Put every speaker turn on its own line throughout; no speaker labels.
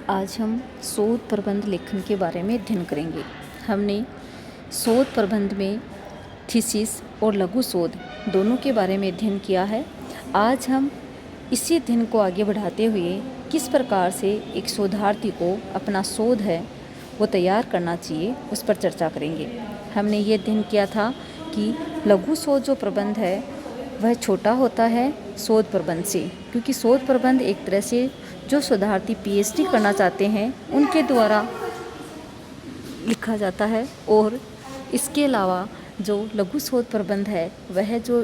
आज हम शोध प्रबंध लेखन के बारे में अध्ययन करेंगे। हमने शोध प्रबंध में थीसिस और लघु शोध दोनों के बारे में अध्ययन किया है। आज हम इसी अध्ययन को आगे बढ़ाते हुए किस प्रकार से एक शोधार्थी को अपना शोध है वो तैयार करना चाहिए उस पर चर्चा करेंगे। हमने ये अध्ययन किया था कि लघु शोध जो प्रबंध है वह छोटा होता है शोध प्रबंध से, क्योंकि शोध प्रबंध एक तरह से जो शोधार्थी पीएचडी करना चाहते हैं उनके द्वारा लिखा जाता है, और इसके अलावा जो लघु शोध प्रबंध है वह जो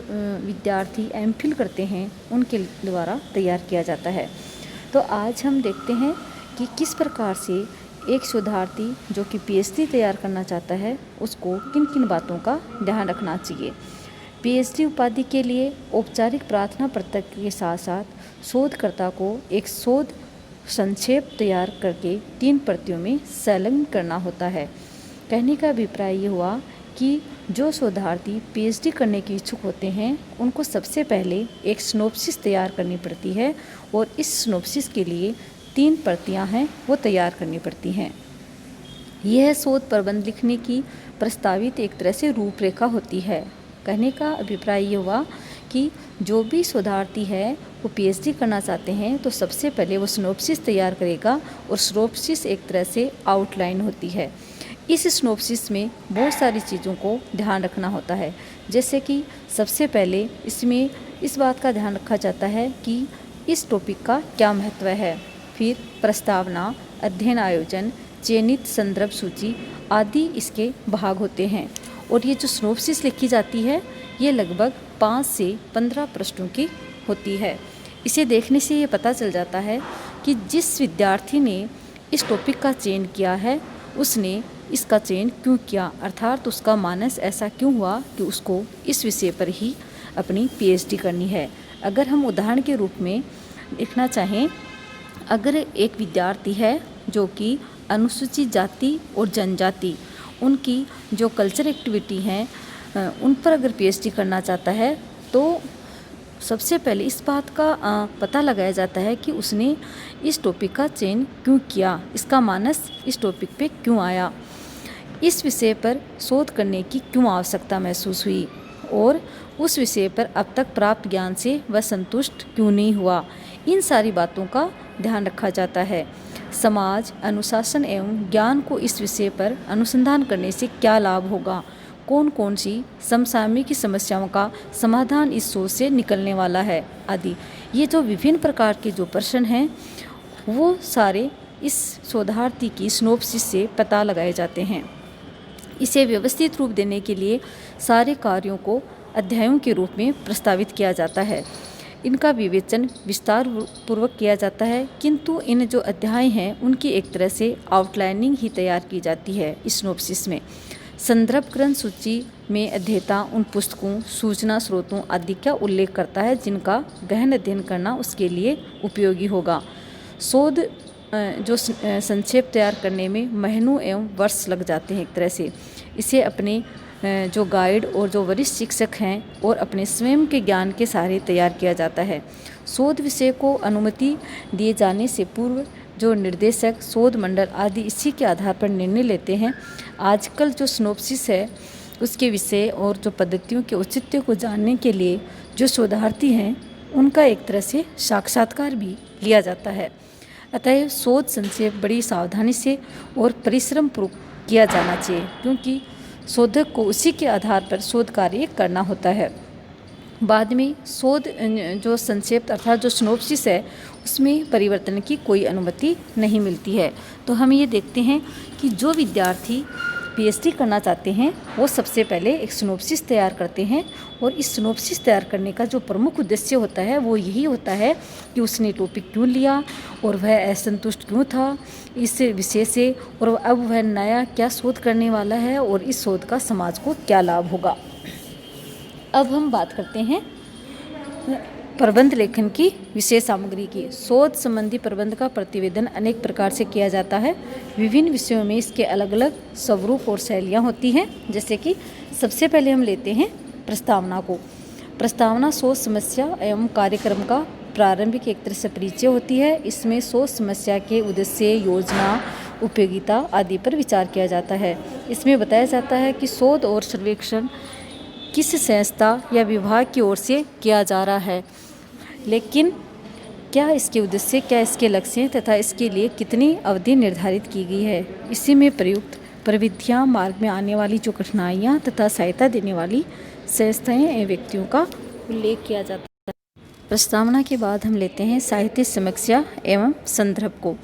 विद्यार्थी एमफिल करते हैं उनके द्वारा तैयार किया जाता है। तो आज हम देखते हैं कि किस प्रकार से एक शोधार्थी जो कि पीएचडी तैयार करना चाहता है उसको किन किन बातों का ध्यान रखना चाहिए। पीएचडी उपाधि के लिए औपचारिक प्रार्थना पत्र के साथ साथ शोधकर्ता को एक शोध संक्षेप तैयार करके 3 प्रतियों में संलग्न करना होता है। कहने का अभिप्राय ये हुआ कि जो शोधार्थी पीएचडी करने के इच्छुक होते हैं उनको सबसे पहले एक सिनॉप्सिस तैयार करनी पड़ती है, और इस सिनॉप्सिस के लिए 3 प्रतियां हैं वो तैयार करनी पड़ती हैं। यह शोध प्रबंध लिखने की प्रस्तावित एक तरह से रूपरेखा होती है। कहने का अभिप्राय ये हुआ कि जो भी शोधार्थी है वो पीएचडी करना चाहते हैं तो सबसे पहले वो सिनॉप्सिस तैयार करेगा, और सिनॉप्सिस एक तरह से आउटलाइन होती है। इस सिनॉप्सिस में बहुत सारी चीज़ों को ध्यान रखना होता है, जैसे कि सबसे पहले इसमें इस बात का ध्यान रखा जाता है कि इस टॉपिक का क्या महत्व है। फिर प्रस्तावना, अध्ययन आयोजन, चयनित संदर्भ सूची आदि इसके भाग होते हैं। और ये जो सिनॉप्सिस लिखी जाती है ये लगभग 5 से 15 पृष्ठों की होती है। इसे देखने से ये पता चल जाता है कि जिस विद्यार्थी ने इस टॉपिक का चयन किया है उसने इसका चयन क्यों किया, अर्थात उसका मानस ऐसा क्यों हुआ कि उसको इस विषय पर ही अपनी पीएचडी करनी है। अगर हम उदाहरण के रूप में लिखना चाहें, अगर एक विद्यार्थी है जो कि अनुसूचित जाति और जनजाति उनकी जो कल्चर एक्टिविटी हैं उन पर अगर पीएचडी करना चाहता है तो सबसे पहले इस बात का पता लगाया जाता है कि उसने इस टॉपिक का चयन क्यों किया, इसका मानस इस टॉपिक पे क्यों आया, इस विषय पर शोध करने की क्यों आवश्यकता महसूस हुई, और उस विषय पर अब तक प्राप्त ज्ञान से वह संतुष्ट क्यों नहीं हुआ। इन सारी बातों का ध्यान रखा जाता है। समाज, अनुशासन एवं ज्ञान को इस विषय पर अनुसंधान करने से क्या लाभ होगा, कौन कौन सी समसामयिक समस्याओं का समाधान इस शोध से निकलने वाला है आदि। ये जो विभिन्न प्रकार के जो प्रश्न हैं वो सारे इस शोधार्थी की सिनॉप्सिस से पता लगाए जाते हैं। इसे व्यवस्थित रूप देने के लिए सारे कार्यों को अध्यायों के रूप में प्रस्तावित किया जाता है। इनका विवेचन विस्तार पूर्वक किया जाता है, किंतु इन जो अध्याय हैं उनकी एक तरह से आउटलाइनिंग ही तैयार की जाती है इस सिनॉप्सिस में। संदर्भ ग्रंथ सूची में अध्येता उन पुस्तकों, सूचना स्रोतों आदि का उल्लेख करता है जिनका गहन अध्ययन करना उसके लिए उपयोगी होगा। शोध जो संक्षेप तैयार करने में महीनों एवं वर्ष लग जाते हैं एक तरह से। इसे अपने जो गाइड और जो वरिष्ठ शिक्षक हैं और अपने स्वयं के ज्ञान के सहारे तैयार किया जाता है। शोध विषय को अनुमति दिए जाने से पूर्व जो निर्देशक, शोध मंडल आदि इसी के आधार पर निर्णय लेते हैं। आजकल जो सिनॉप्सिस है उसके विषय और जो पद्धतियों के औचित्य को जानने के लिए जो शोधार्थी हैं उनका एक तरह से साक्षात्कार भी लिया जाता है। अतः शोध संक्षेप बड़ी सावधानी से और परिश्रम पूर्वक किया जाना चाहिए, क्योंकि शोधक को उसी के आधार पर शोध कार्य करना होता है। बाद में शोध जो संक्षेप अर्थात जो सिनॉप्सिस है उसमें परिवर्तन की कोई अनुमति नहीं मिलती है। तो हम ये देखते हैं कि जो विद्यार्थी पीएचडी करना चाहते हैं वो सबसे पहले एक सिनॉप्सिस तैयार करते हैं, और इस सिनॉप्सिस तैयार करने का जो प्रमुख उद्देश्य होता है वो यही होता है कि उसने टॉपिक क्यों लिया और वह असंतुष्ट क्यों था इस विषय से, और अब वह नया क्या शोध करने वाला है और इस शोध का समाज को क्या लाभ होगा। अब हम बात करते हैं प्रबंध लेखन की विषय सामग्री की। शोध संबंधी प्रबंध का प्रतिवेदन अनेक प्रकार से किया जाता है। विभिन्न विषयों में इसके अलग अलग स्वरूप और शैलियाँ होती हैं। जैसे कि सबसे पहले हम लेते हैं प्रस्तावना को। प्रस्तावना शोध समस्या एवं कार्यक्रम का प्रारंभिक एक तरह से परिचय होती है। इसमें शोध समस्या के उद्देश्य, योजना, उपयोगिता आदि पर विचार किया जाता है। इसमें बताया जाता है कि शोध और सर्वेक्षण किस संस्था या विभाग की ओर से किया जा रहा है, लेकिन क्या इसके उद्देश्य, क्या इसके लक्ष्य हैं तथा इसके लिए कितनी अवधि निर्धारित की गई है। इसी में प्रयुक्त प्रविधियाँ, मार्ग में आने वाली जो कठिनाइयाँ तथा सहायता देने वाली संस्थाएं एवं व्यक्तियों का उल्लेख किया जाता है। प्रस्तावना के बाद हम लेते हैं साहित्य समीक्षा एवं संदर्भ को।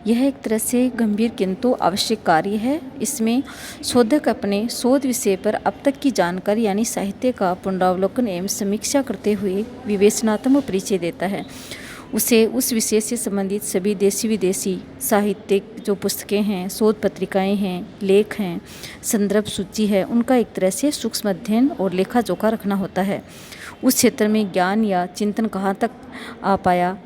यह एक तरह से गंभीर किंतु आवश्यक कार्य है। इसमें शोधक अपने शोध विषय पर अब तक की जानकारी यानी साहित्य का पुनरावलोकन एवं समीक्षा करते हुए विवेचनात्मक परिचय देता है। उसे उस विषय से संबंधित सभी देशी विदेशी साहित्यिक जो पुस्तकें हैं, शोध पत्रिकाएं हैं, लेख हैं, संदर्भ सूची है, उनका एक तरह से सूक्ष्म अध्ययन और लेखा जोखा रखना होता है। उस क्षेत्र में ज्ञान या चिंतन कहाँ तक आ पाया,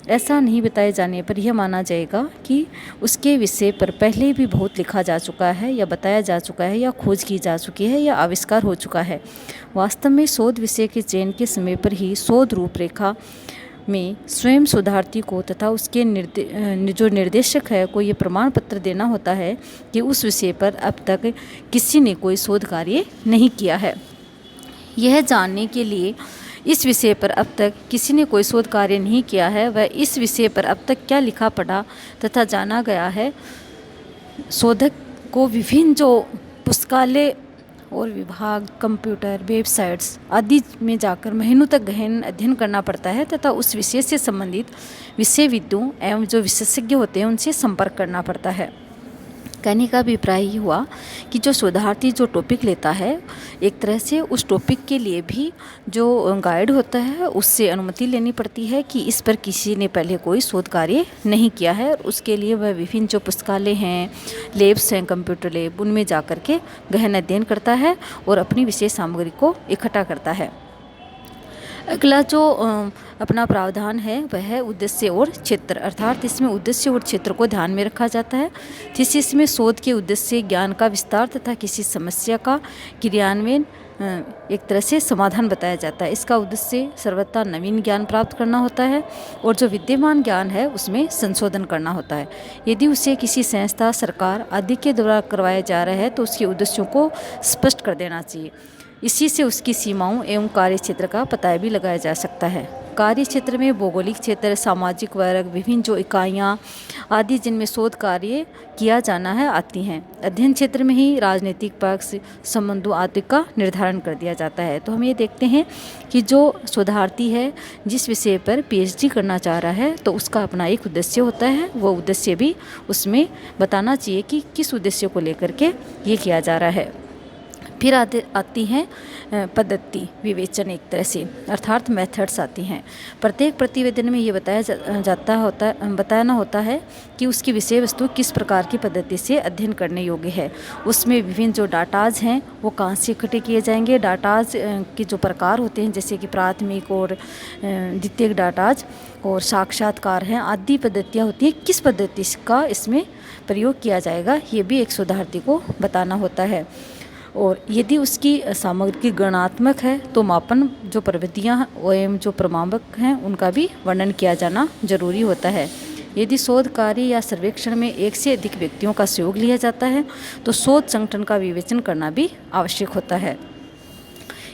ऐसा नहीं बताए जाने पर यह माना जाएगा कि उसके विषय पर पहले भी बहुत लिखा जा चुका है या बताया जा चुका है या खोज की जा चुकी है या आविष्कार हो चुका है। वास्तव में शोध विषय के चयन के समय पर ही शोध रूपरेखा में स्वयं शोधार्थी को तथा उसके जो निर्देशक है को ये प्रमाण पत्र देना होता है कि उस विषय पर अब तक किसी ने कोई शोध कार्य नहीं किया है। यह जानने के लिए इस विषय पर अब तक किसी ने कोई शोध कार्य नहीं किया है, वह इस विषय पर अब तक क्या लिखा पढ़ा तथा जाना गया है। शोधक को विभिन्न जो पुस्तकालय और विभाग, कंप्यूटर, वेबसाइट्स आदि में जाकर महीनों तक गहन अध्ययन करना पड़ता है तथा उस विषय से संबंधित विषयविदों एवं जो विशेषज्ञ होते हैं उनसे संपर्क करना पड़ता है। कहने का अभिप्राय ये हुआ कि जो शोधार्थी जो टॉपिक लेता है, एक तरह से उस टॉपिक के लिए भी जो गाइड होता है उससे अनुमति लेनी पड़ती है कि इस पर किसी ने पहले कोई शोध कार्य नहीं किया है, और उसके लिए वह विभिन्न जो पुस्तकालय हैं, लैब्स हैं, कंप्यूटर लैब, उनमें जा कर के गहन अध्ययन करता है और अपनी विशेष सामग्री को इकट्ठा करता है। अगला जो अपना प्रावधान है वह है उद्देश्य और क्षेत्र, अर्थात इसमें उद्देश्य और क्षेत्र को ध्यान में रखा जाता है। थीसिस में शोध के उद्देश्य, ज्ञान का विस्तार तथा किसी समस्या का क्रियान्वयन, एक तरह से समाधान बताया जाता है। इसका उद्देश्य सर्वथा नवीन ज्ञान प्राप्त करना होता है और जो विद्यमान ज्ञान है उसमें संशोधन करना होता है। यदि उसे किसी संस्था, सरकार आदि के द्वारा करवाया जा रहा है तो उसके उद्देश्यों को स्पष्ट कर देना चाहिए। इसी से उसकी सीमाओं एवं कार्य क्षेत्र का पता भी लगाया जा सकता है। कार्य क्षेत्र में भौगोलिक क्षेत्र, सामाजिक वर्ग, विभिन्न जो इकाइयाँ आदि जिनमें शोध कार्य किया जाना है आती हैं। अध्ययन क्षेत्र में ही राजनीतिक पक्ष, संबंधों आदि का निर्धारण कर दिया जाता है। तो हम ये देखते हैं कि जो शोधार्थी है जिस विषय पर पीएचडी करना चाह रहा है तो उसका अपना एक उद्देश्य होता है, वो उद्देश्य भी उसमें बताना चाहिए कि किस उद्देश्य को लेकर के ये किया जा रहा है। फिर आती हैं पद्धति विवेचन, एक तरह से अर्थात मेथड्स आती हैं। प्रत्येक प्रतिवेदन में ये बताना होता है कि उसकी विषय वस्तु किस प्रकार की पद्धति से अध्ययन करने योग्य है। उसमें विभिन्न जो डाटाज हैं वो कहाँ से इकट्ठे किए जाएंगे, डाटाज के जो प्रकार होते हैं जैसे कि प्राथमिक और द्वितीयक डाटाज और साक्षात्कार हैं आदि पद्धतियाँ होती हैं, किस पद्धति का इसमें प्रयोग किया जाएगा ये भी एक शोधार्थी को बताना होता है। और यदि उसकी सामग्री गणनात्मक है तो मापन जो प्रविधियाँ एवं जो प्रमाणक हैं उनका भी वर्णन किया जाना जरूरी होता है। यदि शोध कार्य या सर्वेक्षण में एक से अधिक व्यक्तियों का सहयोग लिया जाता है तो शोध संगठन का विवेचन करना भी आवश्यक होता है।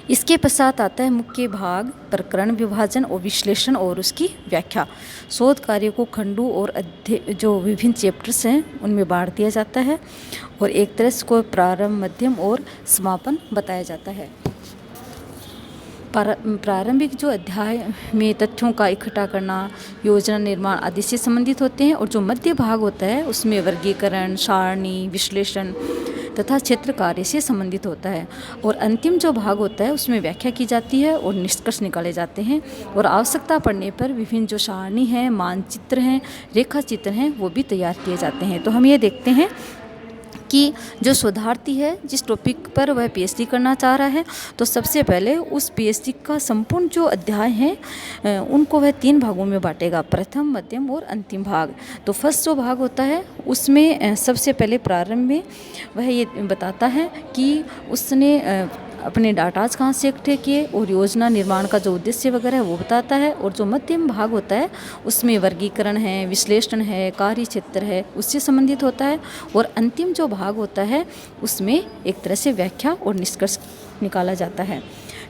इसके पश्चात आता है मुख्य भाग, प्रकरण विभाजन और विश्लेषण और उसकी व्याख्या। शोध कार्य को खंडों और जो विभिन्न चैप्टर्स हैं उनमें बांट दिया जाता है और एक तरह से को प्रारंभ, मध्यम और समापन बताया जाता है। प्रारंभिक जो अध्याय में तथ्यों का इकट्ठा करना, योजना निर्माण आदि से संबंधित होते हैं और जो मध्य भाग होता है उसमें वर्गीकरण, सारणी, विश्लेषण तथा क्षेत्र कार्य से संबंधित होता है और अंतिम जो भाग होता है उसमें व्याख्या की जाती है और निष्कर्ष निकाले जाते हैं और आवश्यकता पड़ने पर विभिन्न जो सारणी हैं, मानचित्र हैं, रेखा चित्र हैं वो भी तैयार किए जाते हैं। तो हम ये देखते हैं कि जो शोधार्थी है जिस टॉपिक पर वह पीएचडी करना चाह रहा है तो सबसे पहले उस पीएचडी का संपूर्ण जो अध्याय हैं उनको वह 3 भागों में बांटेगा, प्रथम, मध्यम और अंतिम भाग। तो फर्स्ट जो भाग होता है उसमें सबसे पहले प्रारंभ में वह ये बताता है कि उसने अपने डाटाज कहाँ से इकट्ठे किए और योजना निर्माण का जो उद्देश्य वगैरह है वो बताता है। और जो मध्यम भाग होता है उसमें वर्गीकरण है, विश्लेषण है, कार्य क्षेत्र है, उससे संबंधित होता है। और अंतिम जो भाग होता है उसमें एक तरह से व्याख्या और निष्कर्ष निकाला जाता है।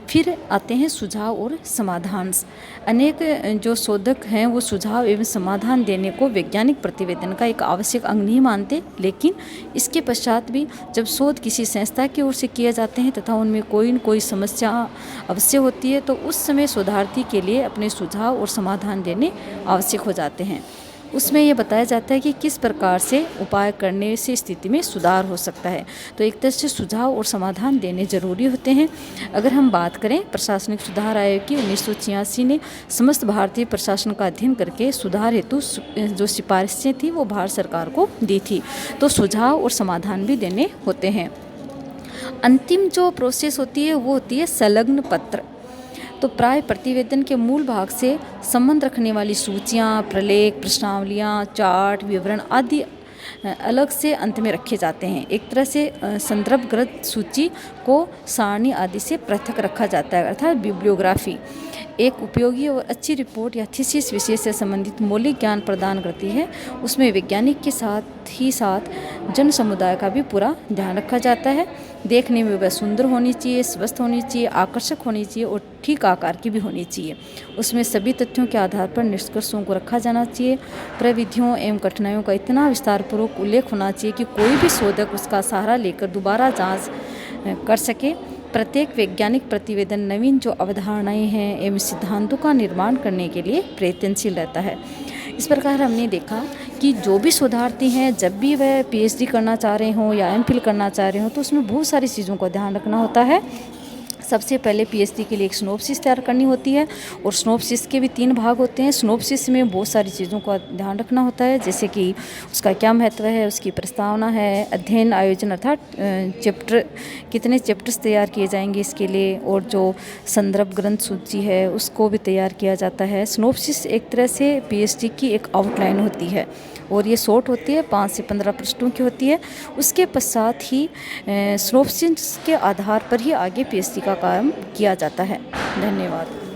फिर आते हैं सुझाव और समाधान। अनेक जो शोधक हैं वो सुझाव एवं समाधान देने को वैज्ञानिक प्रतिवेदन का एक आवश्यक अंग नहीं मानते, लेकिन इसके पश्चात भी जब शोध किसी संस्था की ओर से किए जाते हैं तथा उनमें कोई न कोई समस्या अवश्य होती है तो उस समय शोधार्थी के लिए अपने सुझाव और समाधान देने आवश्यक हो जाते हैं। उसमें ये बताया जाता है कि किस प्रकार से उपाय करने से स्थिति में सुधार हो सकता है। तो एक तरह से सुझाव और समाधान देने जरूरी होते हैं। अगर हम बात करें प्रशासनिक सुधार आयोग की 1986 ने समस्त भारतीय प्रशासन का अध्ययन करके सुधार हेतु जो सिफारिशें थी वो भारत सरकार को दी थी। तो सुझाव और समाधान भी देने होते हैं। अंतिम जो प्रोसेस होती है वो होती है संलग्न पत्र। तो प्राय प्रतिवेदन के मूल भाग से संबंध रखने वाली सूचियाँ, प्रलेख, प्रश्नावलियाँ, चार्ट, विवरण आदि अलग से अंत में रखे जाते हैं। एक तरह से संदर्भगत सूची को सारणी आदि से पृथक रखा जाता है, अर्थात बिब्लियोग्राफी एक उपयोगी और अच्छी रिपोर्ट या थीसिस विषय से संबंधित मौलिक ज्ञान प्रदान करती है। उसमें वैज्ञानिक के साथ ही साथ जन समुदाय का भी पूरा ध्यान रखा जाता है। देखने में वह सुंदर होनी चाहिए, स्वस्थ होनी चाहिए, आकर्षक होनी चाहिए और ठीक आकार की भी होनी चाहिए। उसमें सभी तथ्यों के आधार पर निष्कर्षों को रखा जाना चाहिए। प्रविधियों एवं कठिनाइयों का इतना विस्तारपूर्वक उल्लेख होना चाहिए कि कोई भी शोधक उसका सहारा लेकर दोबारा जांच कर सके। प्रत्येक वैज्ञानिक प्रतिवेदन नवीन जो अवधारणाएं हैं एवं सिद्धांतों का निर्माण करने के लिए प्रयत्नशील रहता है। इस प्रकार हमने देखा कि जो भी शोधार्थी हैं जब भी वह पीएचडी करना चाह रहे हों या एमफिल करना चाह रहे हों तो उसमें बहुत सारी चीज़ों का ध्यान रखना होता है। सबसे पहले पीएचडी के लिए एक सिनॉप्सिस तैयार करनी होती है और सिनॉप्सिस के भी 3 भाग होते हैं। सिनॉप्सिस में बहुत सारी चीज़ों का ध्यान रखना होता है, जैसे कि उसका क्या महत्व है, उसकी प्रस्तावना है, अध्ययन आयोजन अर्थात चैप्टर कितने चैप्टर्स तैयार किए जाएंगे इसके लिए, और जो संदर्भ ग्रंथ सूची है उसको भी तैयार किया जाता है। सिनॉप्सिस एक तरह से पीएचडी की एक आउटलाइन होती है और ये शॉर्ट होती है, 5 से 15 पृष्ठों की होती है। उसके पश्चात ही सिनॉप्सिस के आधार पर ही आगे पीएचडी का काम किया जाता है। धन्यवाद।